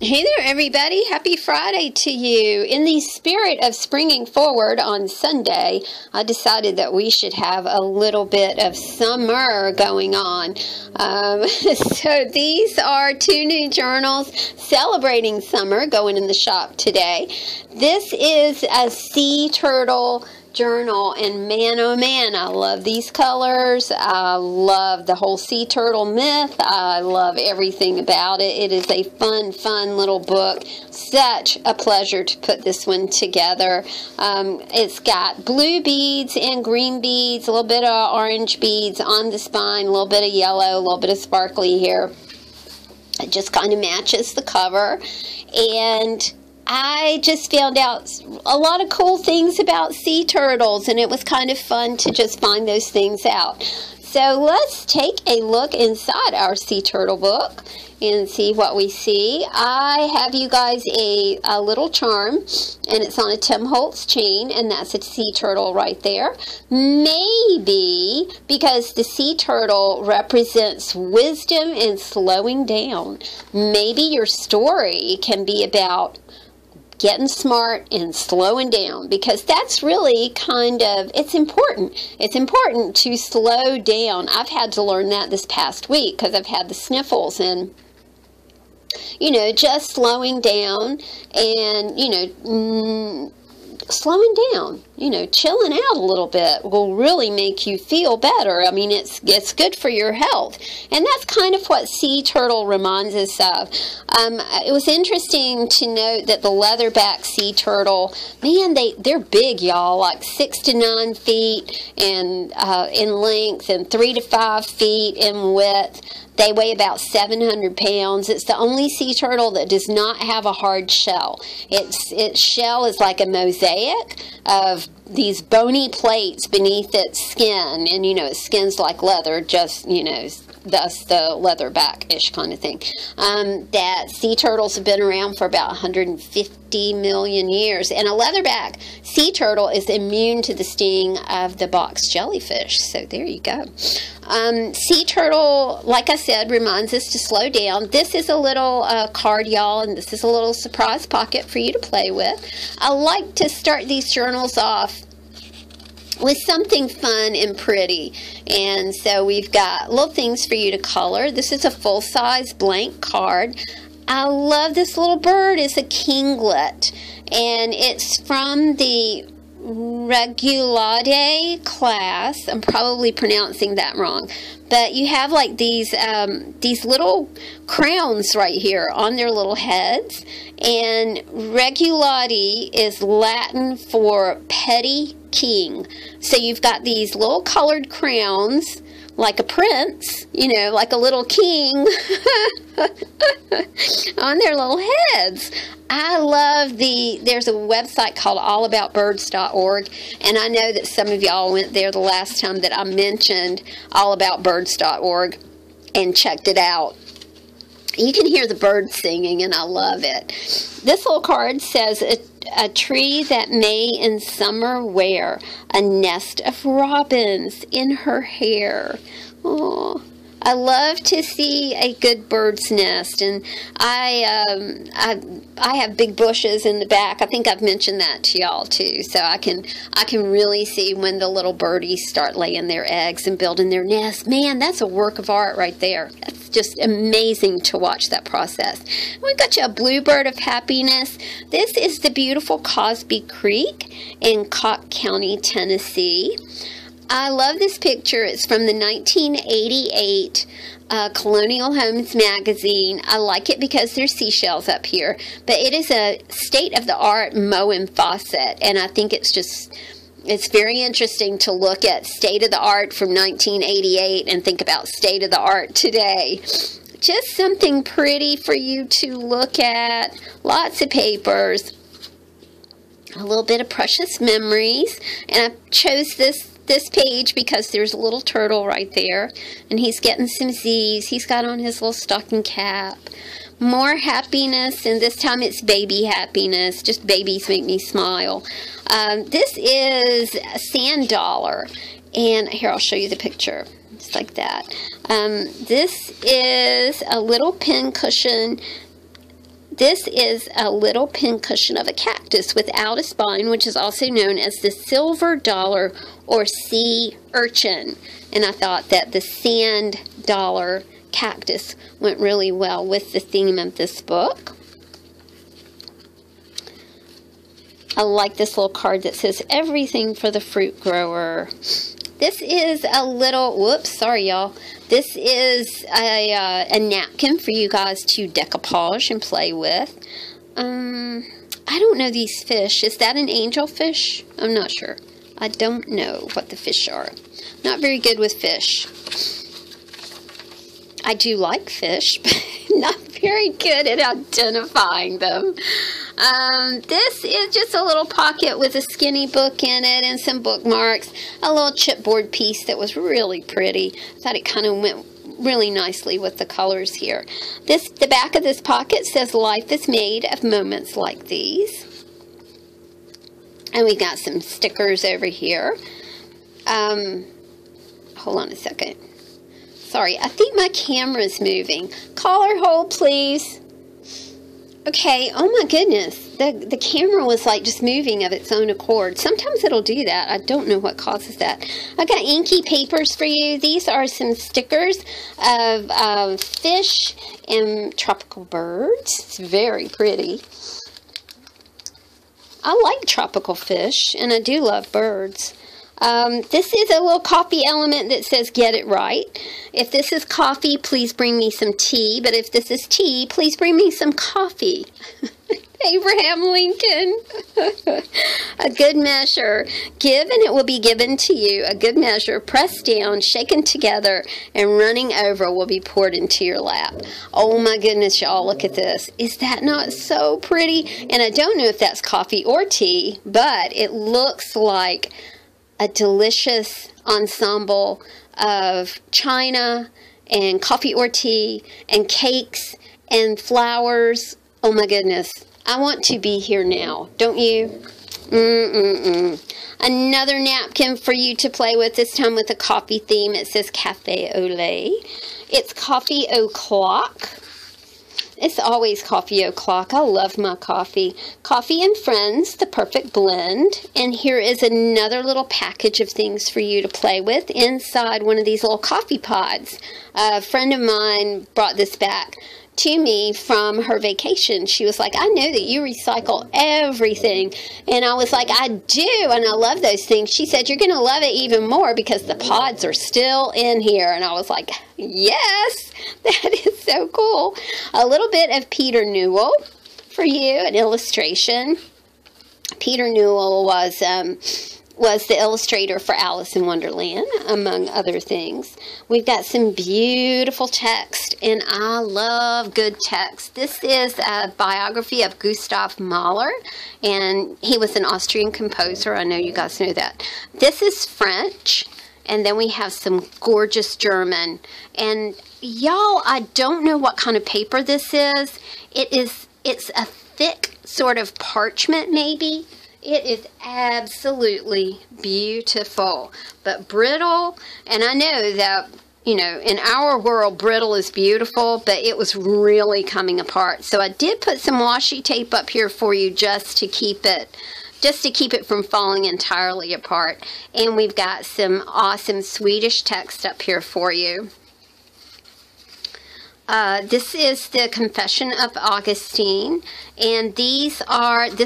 Hey there, everybody. Happy Friday to you. In the spirit of springing forward on Sunday, I decided that we should have a little bit of summer going on. So these are two new journals celebrating summer going in the shop today. This is a sea turtle journal, and man, oh man, I love these colors. I love the whole sea turtle myth. I love everything about it. It is a fun little book. Such a pleasure to put this one together. It's got blue beads and green beads, a little bit of orange beads on the spine, a little bit of yellow, a little bit of sparkly here. It just kind of matches the cover, and I just found out a lot of cool things about sea turtles, and it was kind of fun to just find those things out. So let's take a look inside our sea turtle book and see what we see. I have you guys a little charm, and it's on a Tim Holtz chain, and that's a sea turtle right there. Maybe because the sea turtle represents wisdom and slowing down. Maybe your story can be about getting smart and slowing down, because that's really kind of, it's important. It's important to slow down. I've had to learn that this past week because I've had the sniffles, and just slowing down and, slowing down, chilling out a little bit will really make you feel better. I mean, it's good for your health. And that's kind of what sea turtle reminds us of. It was interesting to note that the leatherback sea turtle, man, they're big, y'all, like 6 to 9 feet and in length and 3 to 5 feet in width. They weigh about 700 pounds. It's the only sea turtle that does not have a hard shell. Its shell is like a mosaic of these bony plates beneath its skin. And, its skin's like leather, just, thus the leatherback-ish kind of thing. That sea turtles have been around for about 150 million years. And a leatherback sea turtle is immune to the sting of the box jellyfish. So there you go. Sea turtle, like I said, reminds us to slow down. This is a little card, y'all, and this is a little surprise pocket for you to play with. I like to start these journals off with something fun and pretty, and so we've got little things for you to color. This is a full-size blank card. I love this little bird. It's a kinglet, and it's from the Regulade class. I'm probably pronouncing that wrong, but you have like these little crowns right here on their little heads, and Regulade is Latin for petty king. So you've got these little colored crowns like a prince, like a little king on their little heads. I love there's a website called allaboutbirds.org, and I know that some of y'all went there the last time that I mentioned allaboutbirds.org and checked it out. You can hear the birds singing, and I love it. This little card says, a tree that May in summer wear, a nest of robins in her hair. Oh, I love to see a good bird's nest, and I have big bushes in the back. I think I've mentioned that to y'all too, so I can really see when the little birdies start laying their eggs and building their nest. Man, that's a work of art right there. That's just amazing to watch that process. We've got you a bluebird of happiness. This is the beautiful Cosby Creek in Cocke County, Tennessee. I love this picture. It's from the 1988 Colonial Homes magazine. I like it because there's seashells up here, but it is a state-of-the-art Moen faucet, and I think it's very interesting to look at state-of-the-art from 1988 and think about state-of-the-art today. Just something pretty for you to look at. Lots of papers. A little bit of precious memories, and I chose this page because there's a little turtle right there, and he's getting some Z's. He's got on his little stocking cap. More happiness, and this time it's baby happiness. Just babies make me smile. This is a sand dollar, and here, I'll show you the picture. It's like that. This is a little pin cushion This is a little pincushion of a cactus without a spine, which is also known as the silver dollar or sea urchin. And I thought that the sand dollar cactus went really well with the theme of this book. I like this little card that says everything for the fruit grower. This is a little, whoops, sorry y'all. This is a napkin for you guys to decoupage and play with. I don't know these fish. Is that an angelfish? I'm not sure. I don't know what the fish are. Not very good with fish. I do like fish, but not very good at identifying them. This is just a little pocket with a skinny book in it and some bookmarks. A little chipboard piece that was really pretty. I thought it kind of went really nicely with the colors here. The back of this pocket says, "Life is made of moments like these." And we got some stickers over here. Hold on a second. Sorry, I think my camera's moving. Collar hold, please. Okay, oh my goodness. The camera was like just moving of its own accord. Sometimes it'll do that. I don't know what causes that. I got inky papers for you. These are some stickers of fish and tropical birds. It's very pretty. I like tropical fish, and I do love birds. This is a little coffee element that says, "Get it right." If this is coffee, please bring me some tea. But if this is tea, please bring me some coffee. Abraham Lincoln. A good measure. Give and it will be given to you. A good measure, pressed down, shaken together, and running over will be poured into your lap. Oh my goodness, y'all, look at this. Is that not so pretty? And I don't know if that's coffee or tea, but it looks like a delicious ensemble of china and coffee or tea and cakes and flowers. Oh my goodness. I want to be here now. Don't you? Another napkin for you to play with, this time with a coffee theme. It says Cafe au lait. It's coffee o'clock. It's always coffee o'clock. I love my coffee. Coffee and Friends, the perfect blend. And here is another little package of things for you to play with inside one of these little coffee pods. A friend of mine brought this back to me from her vacation. She was like, "I know that you recycle everything." And I was like, "I do, and I love those things." She said, "You're going to love it even more because the pods are still in here." And I was like, yes, that is so cool. A little bit of Peter Newell for you, an illustration. Peter Newell was the illustrator for Alice in Wonderland, among other things. We've got some beautiful text, and I love good text. This is a biography of Gustav Mahler, and he was an Austrian composer. I know you guys know that. This is French, and then we have some gorgeous German. And y'all, I don't know what kind of paper this is. It's a thick sort of parchment, maybe. It is absolutely beautiful, but brittle. And I know that, you know, in our world, brittle is beautiful, but it was really coming apart. So I did put some washi tape up here for you just to keep it from falling entirely apart. And we've got some awesome Swedish text up here for you. This is the Confession of Augustine, and this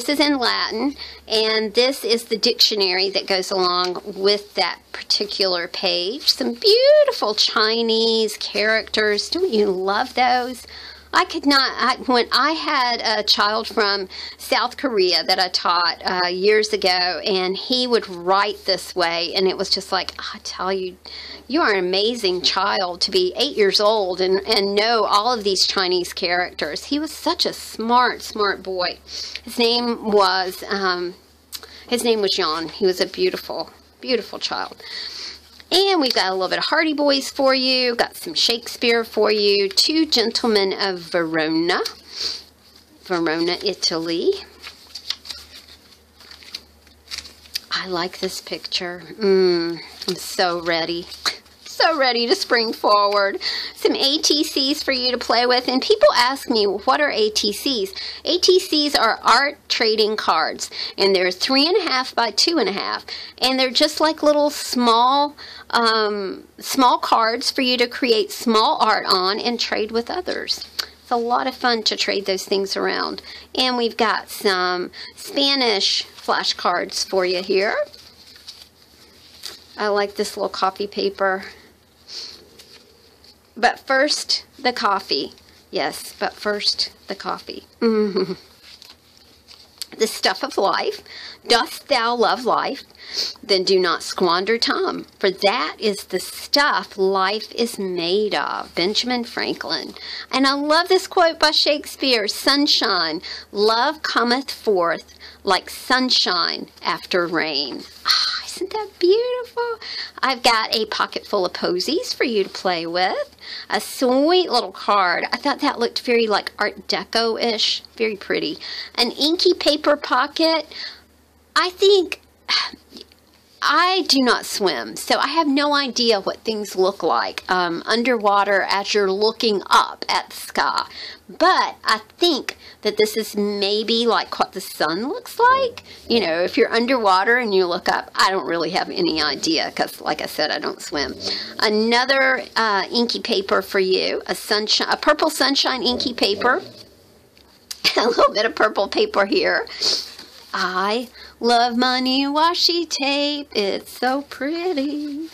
is in Latin, and this is the dictionary that goes along with that particular page. Some beautiful Chinese characters. Don't you love those? I could not, when I had a child from South Korea that I taught years ago, and he would write this way, and it was just like, I tell you, you are an amazing child to be 8 years old and know all of these Chinese characters. He was such a smart boy. His name was John. He was a beautiful, beautiful child. And we've got a little bit of Hardy Boys for you. Got some Shakespeare for you. Two Gentlemen of Verona. Verona, Italy. I like this picture. I'm so ready. So ready to spring forward. some ATCs for you to play with. And people ask me, well, what are ATCs? ATCs are art trading cards, and they're 3.5 by 2.5, and they're just like little small cards for you to create small art on and trade with others. It's a lot of fun to trade those things around. And we've got some Spanish flashcards for you here. I like this little copy paper. But first, the coffee. Yes, but first, the coffee. The stuff of life. Dost thou love life? Then do not squander time, for that is the stuff life is made of. Benjamin Franklin. And I love this quote by Shakespeare. Sunshine, love cometh forth like sunshine after rain. Ah, isn't that beautiful? I've got a pocket full of posies for you to play with. A sweet little card. I thought that looked very like Art Deco-ish. Very pretty. An inky paper pocket. I think, I do not swim, so I have no idea what things look like underwater as you're looking up at the sky. But I think that this is maybe like what the sun looks like. You know, if you're underwater and you look up, I don't really have any idea because, like I said, I don't swim. Another inky paper for you, a purple sunshine inky paper. A little bit of purple paper here. I love my new washi tape. It's so pretty.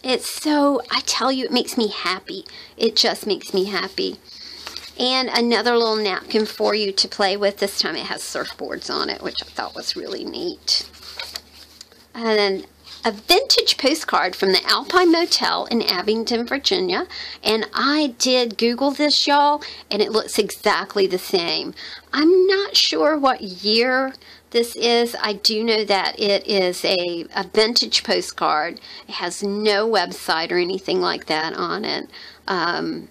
It's so, I tell you, it makes me happy. It just makes me happy. And another little napkin for you to play with. This time it has surfboards on it, which I thought was really neat. And then a vintage postcard from the Alpine Motel in Abingdon, Virginia. And I did Google this, y'all, and it looks exactly the same. I'm not sure what year this is. I do know that it is a vintage postcard. It has no website or anything like that on it. And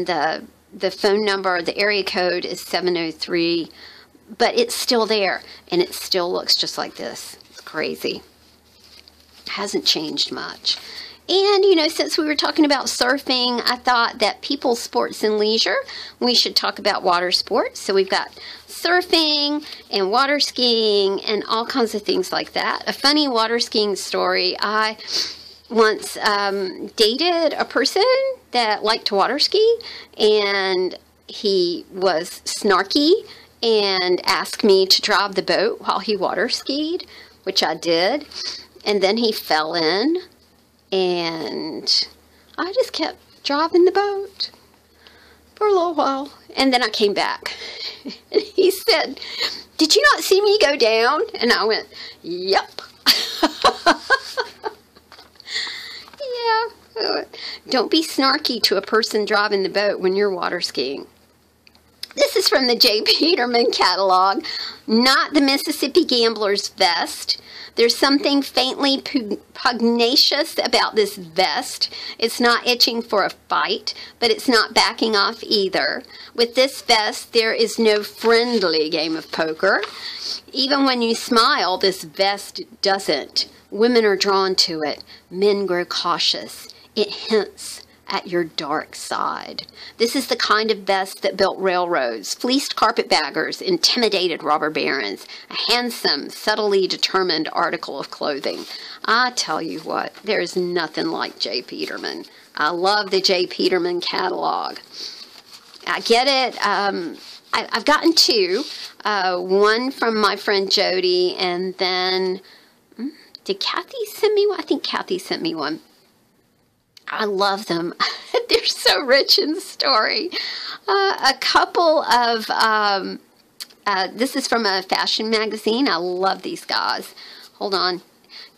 the phone number, the area code is 703. But it's still there, and it still looks just like this. It's crazy. Hasn't changed much. And, you know, since we were talking about surfing, I thought that People's Sports and Leisure, we should talk about water sports. So we've got surfing and water skiing and all kinds of things like that. A funny water skiing story. I once dated a person that liked to water ski, and he was snarky and asked me to drive the boat while he water skied, which I did. And then he fell in, and I just kept driving the boat for a little while. And then I came back. And he said, "Did you not see me go down?" And I went, "Yep." Yeah. Don't be snarky to a person driving the boat when you're water skiing. This is from the J. Peterman catalog, not the Mississippi Gambler's vest. There's something faintly pugnacious about this vest. It's not itching for a fight, but it's not backing off either. With this vest, there is no friendly game of poker. Even when you smile, this vest doesn't. Women are drawn to it. Men grow cautious. It hints at your dark side. This is the kind of vest that built railroads, fleeced carpetbaggers, intimidated robber barons, a handsome, subtly determined article of clothing. I tell you what, there's nothing like J. Peterman. I love the J. Peterman catalog. I get it. I've gotten two. One from my friend Jody, and then, did Kathy send me one? I think Kathy sent me one. I love them. They're so rich in story. A couple of, this is from a fashion magazine. I love these guys. Hold on.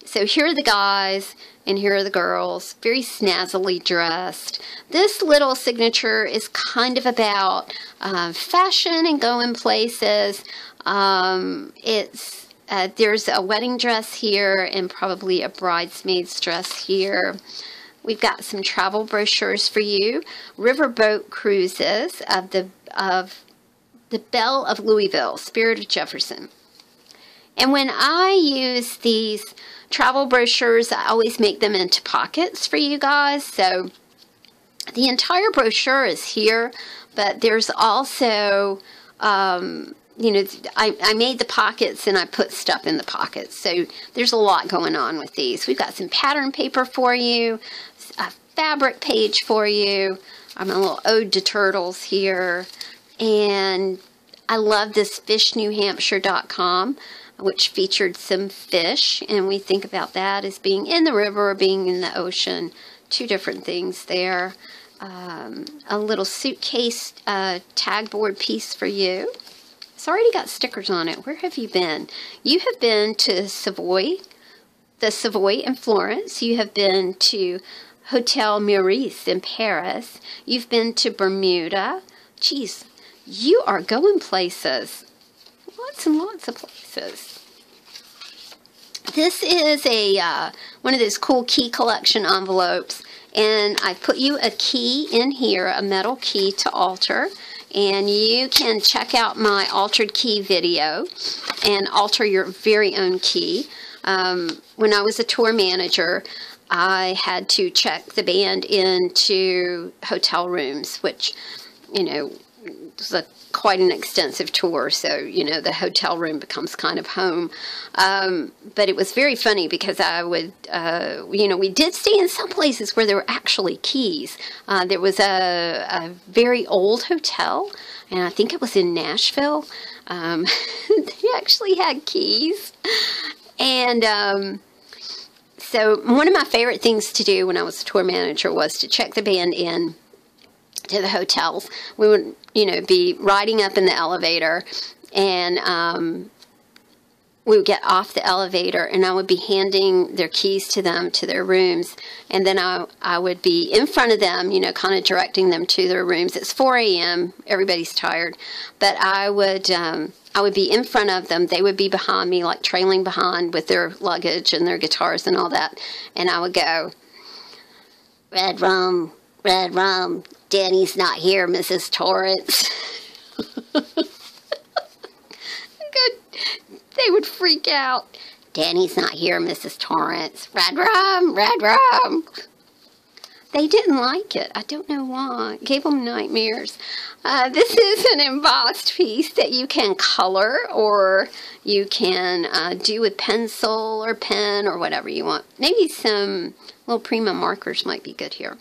So here are the guys, and here are the girls. Very snazzily dressed. This little signature is kind of about fashion and going places. There's a wedding dress here and probably a bridesmaid's dress here. We've got some travel brochures for you. Riverboat cruises of the Belle of Louisville, Spirit of Jefferson. And when I use these travel brochures, I always make them into pockets for you guys. So The entire brochure is here, but there's also, you know, I made the pockets and I put stuff in the pockets. So there's a lot going on with these. We've got some pattern paper for you, a fabric page for you, a little ode to turtles here, and I love this fishnewhampshire.com, which featured some fish, and we think about that as being in the river or being in the ocean. Two different things there. A little suitcase tag board piece for you. It's already got stickers on it. Where have you been? You have been to Savoy, the Savoy in Florence. You have been to Hotel Meurice in Paris. You've been to Bermuda. Geez, you are going places. Lots and lots of places. This is a one of those cool key collection envelopes, and I put you a key in here, a metal key to alter, and you can check out my altered key video and alter your very own key. When I was a tour manager, I had to check the band into hotel rooms, which, you know, was quite an extensive tour, so, you know, the hotel room becomes kind of home. But it was very funny because I would, you know, we did stay in some places where there were actually keys. There was a very old hotel, and I think it was in Nashville. They actually had keys. And so one of my favorite things to do when I was a tour manager was to check the band in to the hotels. We would, you know, be riding up in the elevator, and we would get off the elevator, and I would be handing their keys to them to their rooms, and then I would be in front of them, you know, kind of directing them to their rooms. It's 4 a.m. Everybody's tired, but I would be in front of them. They would be behind me, like trailing behind with their luggage and their guitars and all that, and I would go, red rum, Danny's not here, Mrs. Torrance. They would freak out. Danny's not here, Mrs. Torrance. Red rum. They didn't like it. I don't know why. It gave them nightmares. This is an embossed piece that you can color, or you can do with pencil or pen or whatever you want. Maybe some little Prima markers might be good here.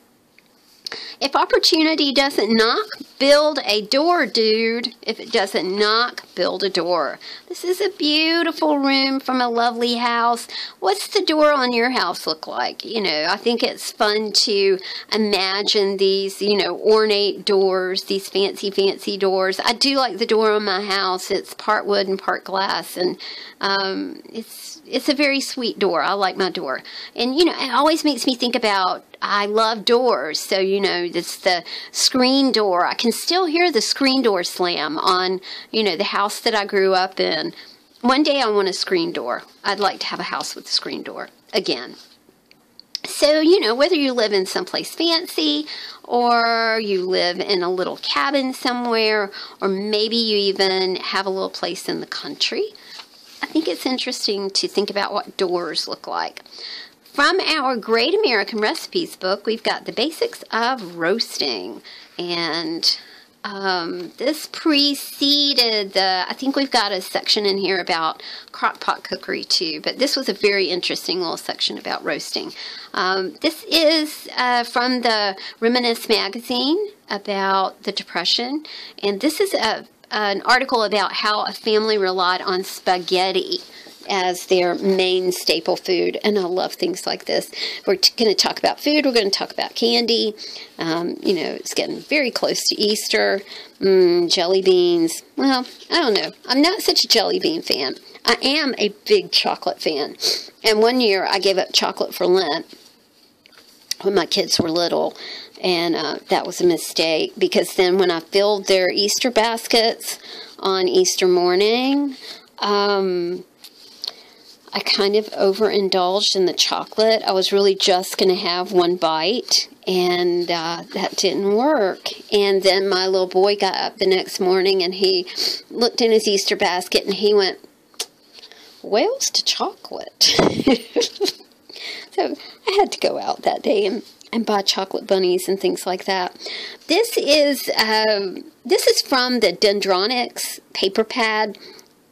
If opportunity doesn't knock, build a door, dude. If it doesn't knock, build a door. This is a beautiful room from a lovely house. What's the door on your house look like? You know, I think it's fun to imagine these, you know, ornate doors, these fancy, fancy doors. I do like the door on my house. It's part wood and part glass, and it's a very sweet door. I like my door. And, you know, it always makes me think about, I love doors. So, you know, it's the screen door. I can still hear the screen door slam on, you know, the house that I grew up in. One day I want a screen door. I'd like to have a house with a screen door again. So, you know, whether you live in someplace fancy, or you live in a little cabin somewhere, or maybe you even have a little place in the country, I think it's interesting to think about what doors look like. From our Great American Recipes book, we've got the basics of roasting, and this preceded I think we've got a section in here about crock pot cookery too, but this was a very interesting little section about roasting. This is from the Reminisce magazine about the Depression, and this is an article about how a family relied on spaghetti as their main staple food, and I love things like this. We're going to talk about food, we're going to talk about candy. You know, it's getting very close to Easter. Jelly beans. Well, I don't know. I'm not such a jelly bean fan. I am a big chocolate fan, and one year I gave up chocolate for Lent when my kids were little, and that was a mistake, because then when I filled their Easter baskets on Easter morning, I kind of overindulged in the chocolate. I was really just going to have one bite, and that didn't work. And then my little boy got up the next morning, and he looked in his Easter basket, and he went, "Where's the chocolate?" So I had to go out that day and and buy chocolate bunnies and things like that. This is from the Dendronics paper pad.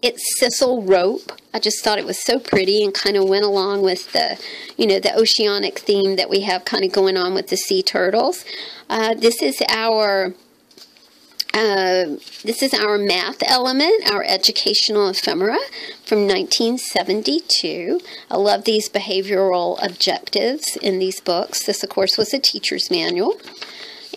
It's sisal rope. I just thought it was so pretty and kind of went along with the, the oceanic theme that we have kind of going on with the sea turtles. This is our math element, our educational ephemera from 1972. I love these behavioral objectives in these books. This, of course, was a teacher's manual.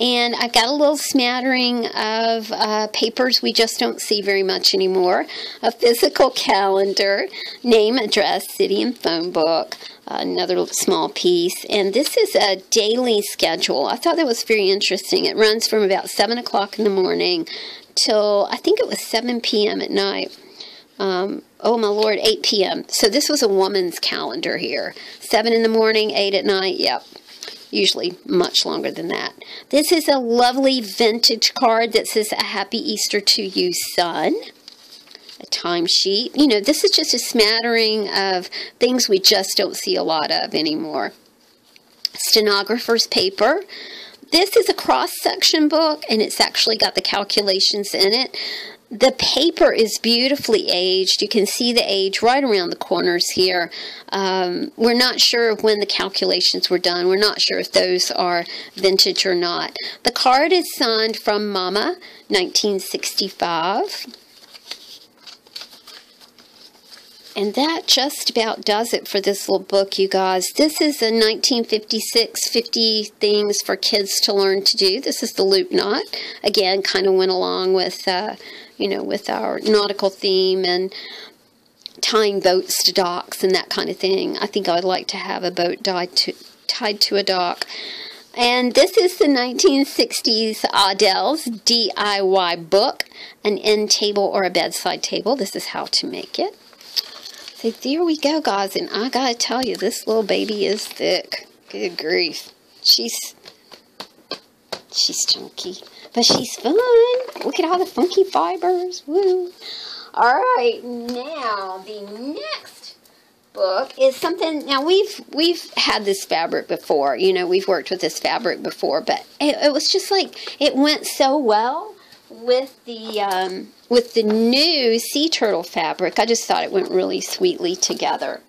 And I've got a little smattering of papers we just don't see very much anymore. A physical calendar, name, address, city, and phone book. Another small piece. And this is a daily schedule. I thought that was very interesting. It runs from about 7 o'clock in the morning till, I think it was 7 p.m. at night. Oh my Lord, 8 p.m. So this was a woman's calendar here. 7 in the morning, 8 at night, yep. Usually much longer than that. This is a lovely vintage card that says, "A Happy Easter to You, Son." A timesheet. This is just a smattering of things we just don't see a lot of anymore. Stenographer's paper. This is a cross-section book, and it's actually got the calculations in it. The paper is beautifully aged. You can see the age right around the corners here. We're not sure of when the calculations were done. We're not sure if those are vintage or not. The card is signed from Mama, 1965. And that just about does it for this little book, you guys. This is a 1956 50 Things for Kids to Learn to Do. This is the loop knot. Again, kind of went along with, with our nautical theme and tying boats to docks and that kind of thing. I think I would like to have a boat tied to a dock. And this is the 1960s Adele's DIY book, an end table or a bedside table. This is how to make it. So there we go, guys, and I gotta tell you, this little baby is thick. Good grief. She's chunky, but she's fun. Look at all the funky fibers. Woo. All right, now the next book is something. Now we've had this fabric before. We've worked with this fabric before, but it was just like it went so well with the new sea turtle fabric. I just thought it went really sweetly together.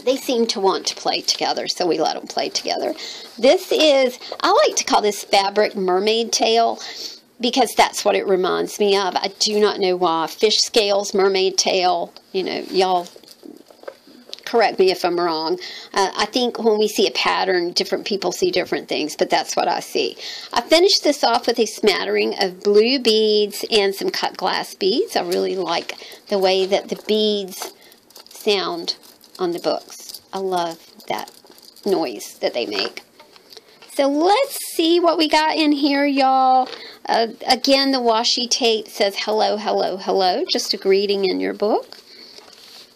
They seem to want to play together, so we let them play together. This is, I like to call this fabric mermaid tail, because that's what it reminds me of. I do not know why. Fish scales, mermaid tail, y'all correct me if I'm wrong. I think when we see a pattern, different people see different things, but that's what I see. I finished this off with a smattering of blue beads and some cut glass beads. I really like the way that the beads sound on the books. I love that noise that they make. So let's see what we got in here, y'all. Again, the washi tape says hello, hello, hello. Just a greeting in your book.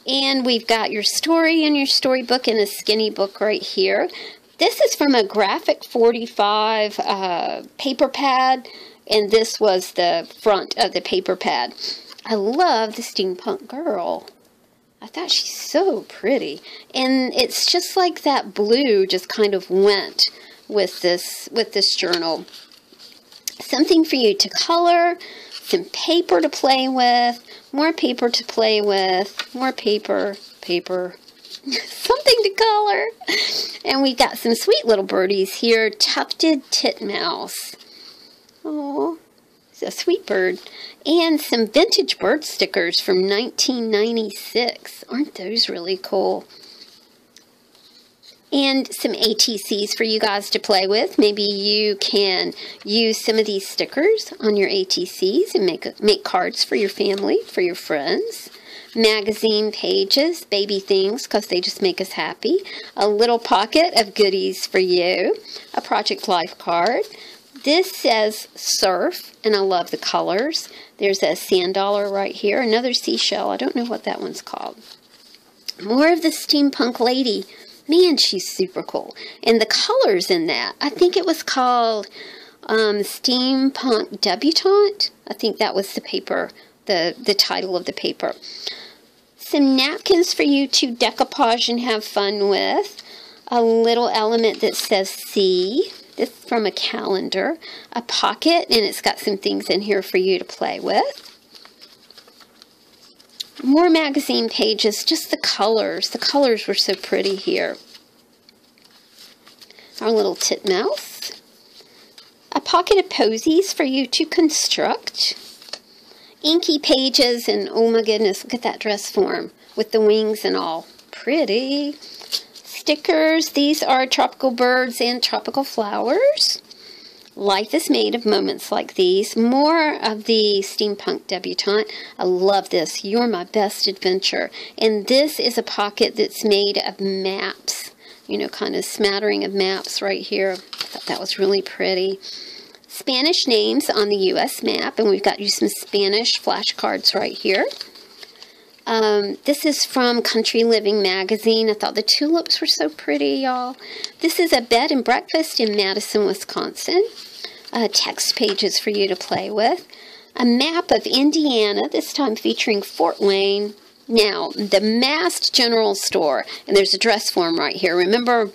And we've got your story in your storybook in a skinny book right here. This is from a Graphic 45 paper pad, and this was the front of the paper pad. I love the steampunk girl. I thought she's so pretty. And it's just like that blue just kind of went with this journal. Something for you to color, some paper to play with, more paper to play with, more paper, something to color. And we got some sweet little birdies here, tufted titmouse. Oh, it's a sweet bird. And some vintage bird stickers from 1996. Aren't those really cool? And some ATCs for you guys to play with. Maybe you can use some of these stickers on your ATCs and make cards for your family, for your friends. Magazine pages, baby things, because they just make us happy. A little pocket of goodies for you. A Project Life card. This says surf, and I love the colors. There's a sand dollar right here. Another seashell. I don't know what that one's called. More of the steampunk lady. Man, she's super cool. And the colors in that, I think it was called Steampunk Debutante. I think that was the paper, the title of the paper. Some napkins for you to decoupage and have fun with. a little element that says "See." This is from a calendar. A pocket, and it's got some things in here for you to play with. More magazine pages, just the colors. The colors were so pretty here. Our little titmouse. A pocket of posies for you to construct. Inky pages, and oh my goodness, look at that dress form with the wings and all. Pretty. Stickers. These are tropical birds and tropical flowers. Life is made of moments like these. More of the steampunk debutante. I love this. You're my best adventure. And this is a pocket that's made of maps. You know, kind of smattering of maps right here. I thought that was really pretty. Spanish names on the U.S. map. And we've got you some Spanish flashcards right here. This is from Country Living magazine. I thought the tulips were so pretty, y'all. This is a bed and breakfast in Madison, Wisconsin. Text pages for you to play with. A map of Indiana, this time featuring Fort Wayne. Now, the Mast General Store, and there's a dress form right here. Remember,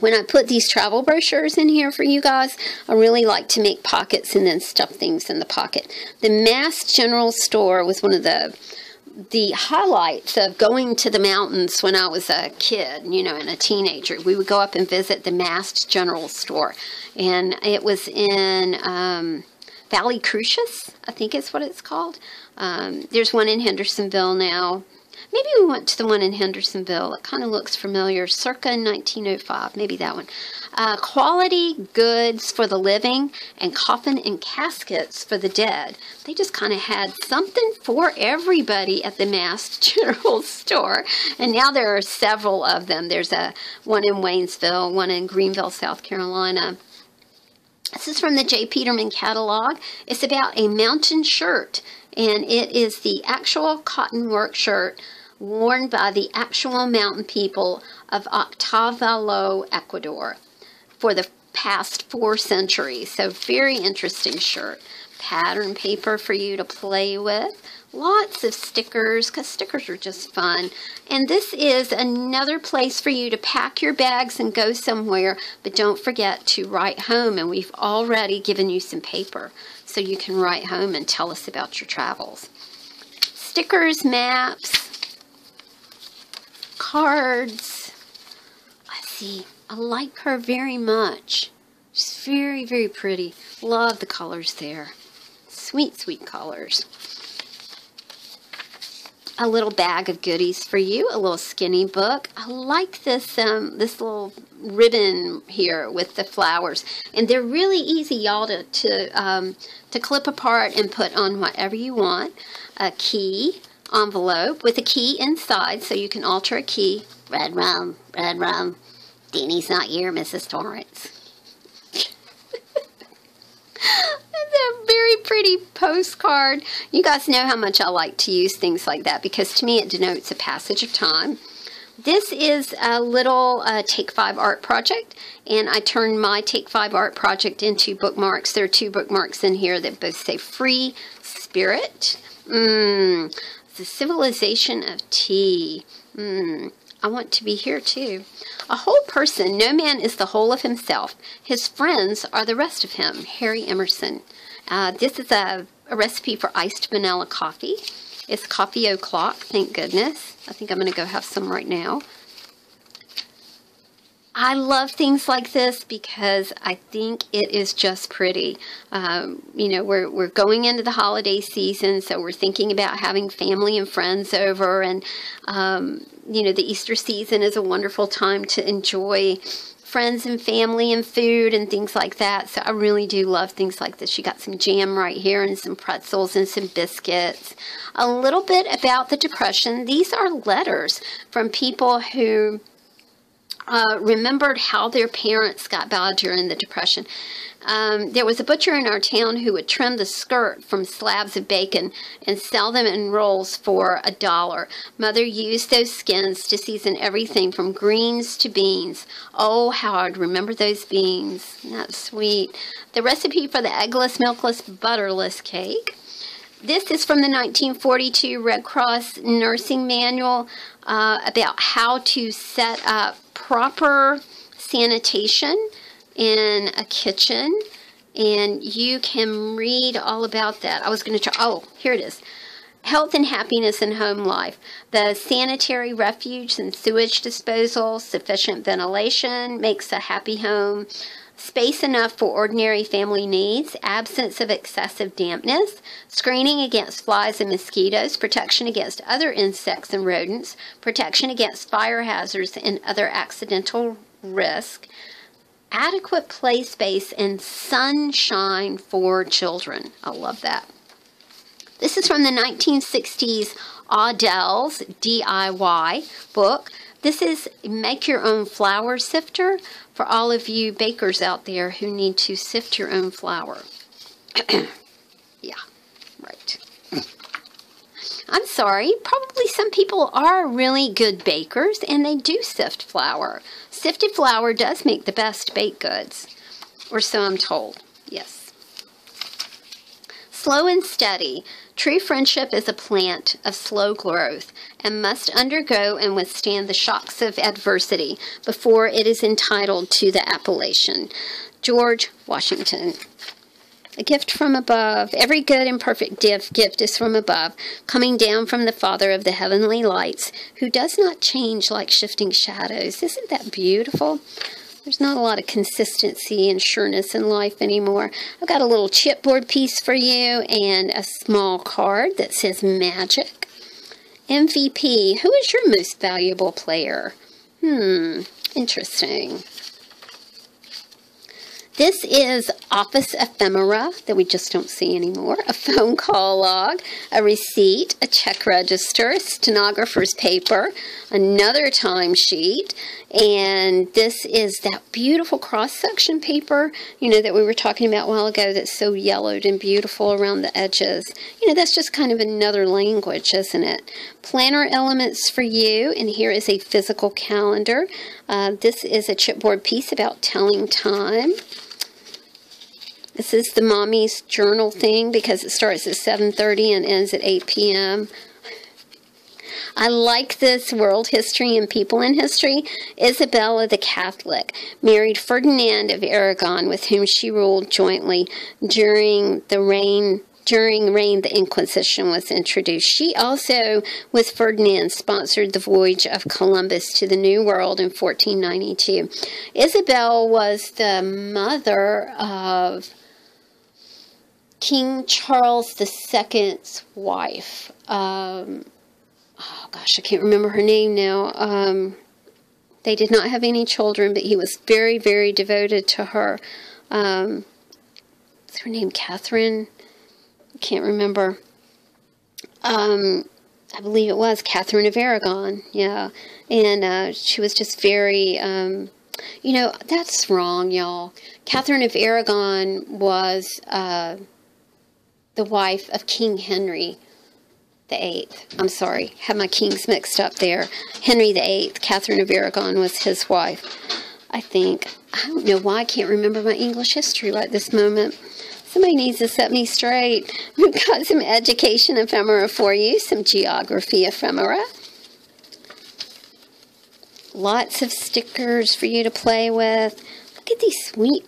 when I put these travel brochures in here for you guys, I really like to make pockets and then stuff things in the pocket. The Mast General Store was one of the highlights of going to the mountains when I was a kid, you know, and a teenager. We would go up and visit the Mast General Store, and it was in Valley Crucis, I think is what it's called. There's one in Hendersonville now. Maybe we went to the one in Hendersonville. It kind of looks familiar. Circa 1905, maybe that one. Quality goods for the living and coffin and caskets for the dead. They just kind of had something for everybody at the Mast General Store. And now there are several of them. There's one in Waynesville, one in Greenville, South Carolina. This is from the J. Peterman catalog. It's about a mountain shirt, and it is the actual cotton work shirt worn by the actual mountain people of Octavalo, Ecuador, for the past 4 centuries. So very interesting shirt. Pattern paper for you to play with. Lots of stickers, because stickers are just fun. And this is another place for you to pack your bags and go somewhere, but don't forget to write home. And we've already given you some paper, so you can write home and tell us about your travels. Stickers, maps, cards. Let's see. I like her very much. She's very, very pretty. Love the colors there. Sweet, sweet colors. A little bag of goodies for you, a little skinny book. I like this this little ribbon here with the flowers, and they're really easy, y'all, to clip apart and put on whatever you want. A key envelope with a key inside, so you can alter a key. Red rum, Danny's not here, Mrs. Torrance. A very pretty postcard. You guys know how much I like to use things like that, because to me it denotes a passage of time. This is a little Take 5 art project, and I turned my Take 5 art project into bookmarks. There are 2 bookmarks in here that both say Free Spirit. The Civilization of Tea. I want to be here too. A whole person, no man is the whole of himself. His friends are the rest of him. Harry Emerson. This is a recipe for iced vanilla coffee. It's coffee o'clock, thank goodness. I think I'm going to go have some right now. I love things like this because I think it is just pretty. You know, we're going into the holiday season, so we're thinking about having family and friends over, and you know, the Easter season is a wonderful time to enjoy friends and family and food and things like that. So I really do love things like this. You got some jam right here and some pretzels and some biscuits. A little bit about the Depression. These are letters from people who remembered how their parents got by during the Depression. There was a butcher in our town who would trim the skirt from slabs of bacon and sell them in rolls for $1. Mother used those skins to season everything from greens to beans. Oh, how I'd remember those beans. That's sweet. The recipe for the eggless, milkless, butterless cake. This is from the 1942 Red Cross nursing manual about how to set up proper sanitation in a kitchen, and you can read all about that. I was going to try, oh, here it is. Health and happiness in home life. The sanitary refuge and sewage disposal, sufficient ventilation makes a happy home, space enough for ordinary family needs, absence of excessive dampness, screening against flies and mosquitoes, protection against other insects and rodents, protection against fire hazards and other accidental risk, adequate play space, and sunshine for children. I love that. This is from the 1960s Audell's DIY book. This is Make Your Own Flour Sifter for all of you bakers out there who need to sift your own flour. Yeah, right. I'm sorry, probably some people are really good bakers and they do sift flour. Sifted flour does make the best baked goods, or so I'm told. Yes. Slow and steady. True friendship is a plant of slow growth and must undergo and withstand the shocks of adversity before it is entitled to the appellation. George Washington. A gift from above. Every good and perfect gift is from above, coming down from the Father of the heavenly lights, who does not change like shifting shadows. Isn't that beautiful? There's not a lot of consistency and sureness in life anymore. I've got a little chipboard piece for you and a small card that says magic. MVP. Who is your most valuable player? Interesting. This is office ephemera that we just don't see anymore, a phone call log, a receipt, a check register, a stenographer's paper, another timesheet, and this is that beautiful cross-section paper, you know, that we were talking about a while ago that's so yellowed and beautiful around the edges. You know, that's just kind of another language, isn't it? Planner elements for you, and here is a physical calendar. This is a chipboard piece about telling time. This is the mommy's journal thing because it starts at 7:30 and ends at 8 p.m. I like this world history and people in history. Isabella the Catholic married Ferdinand of Aragon, with whom she ruled jointly during reign the Inquisition was introduced. She also, with Ferdinand, sponsored the voyage of Columbus to the New World in 1492. Isabel was the mother of King Charles II's wife. Oh gosh, I can't remember her name now. They did not have any children, but he was very, very devoted to her. Is her name Catherine? I can't remember. I believe it was Catherine of Aragon, yeah. And she was just very, you know, that's wrong, y'all. Catherine of Aragon was the wife of King Henry VIII. I'm sorry, had my kings mixed up there. Henry VIII, Catherine of Aragon was his wife, I think. I don't know why I can't remember my English history right this moment. Somebody needs to set me straight. We've got some education ephemera for you, some geography ephemera. Lots of stickers for you to play with. Look at these sweet,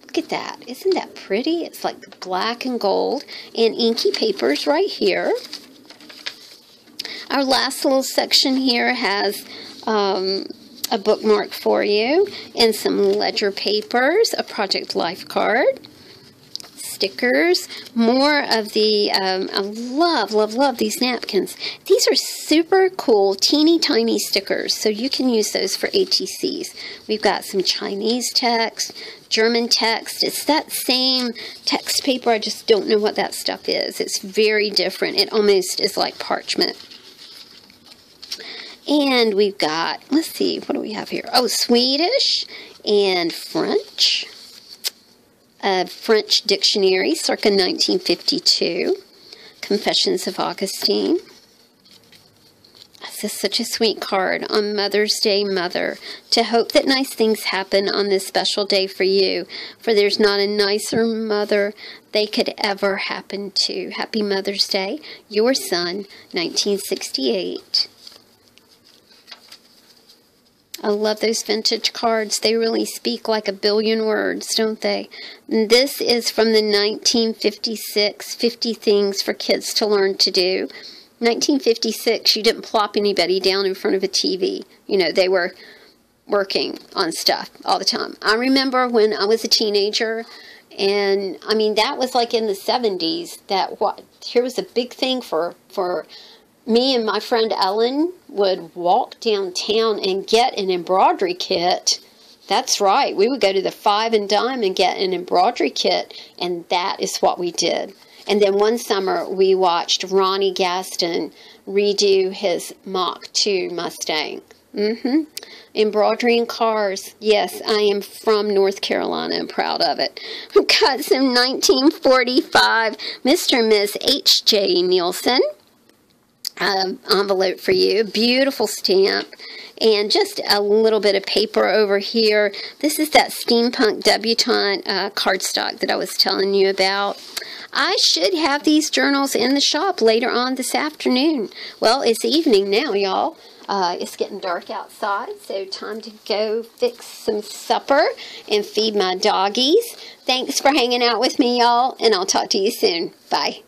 look at that. Isn't that pretty? It's like black and gold and inky papers right here. Our last little section here has a bookmark for you and some ledger papers, a project life card, stickers, more of the, I love these napkins. These are super cool, teeny tiny stickers, so you can use those for ATCs. We've got some Chinese text, German text. It's that same text paper, I just don't know what that stuff is. It's very different. It almost is like parchment. And we've got, let's see, what do we have here? Oh, Swedish and French. A French dictionary, circa 1952. Confessions of Augustine. This is such a sweet card on Mother's Day, Mother. To hope that nice things happen on this special day for you, for there's not a nicer mother they could ever happen to. Happy Mother's Day, your son, 1968. I love those vintage cards. They really speak like a billion words, don't they? And this is from the 1956 50 Things for Kids to Learn to Do. 1956, you didn't plop anybody down in front of a TV. You know, they were working on stuff all the time. I remember when I was a teenager, and I mean, that was like in the 70s, here was a big thing for me and my friend Ellen would walk downtown and get an embroidery kit. That's right. We would go to the Five and Dime and get an embroidery kit, and that is what we did. And then one summer, we watched Ronnie Gaston redo his Mach 2 Mustang. Embroidering cars. Yes, I am from North Carolina. I'm proud of it. We've got some 1945 Mr. and Miss H.J. Nielsen envelope for you. Beautiful stamp. And just a little bit of paper over here. This is that steampunk debutante cardstock that I was telling you about. I should have these journals in the shop later on this afternoon. Well, it's evening now, y'all. It's getting dark outside, so time to go fix some supper and feed my doggies. Thanks for hanging out with me, y'all, and I'll talk to you soon. Bye.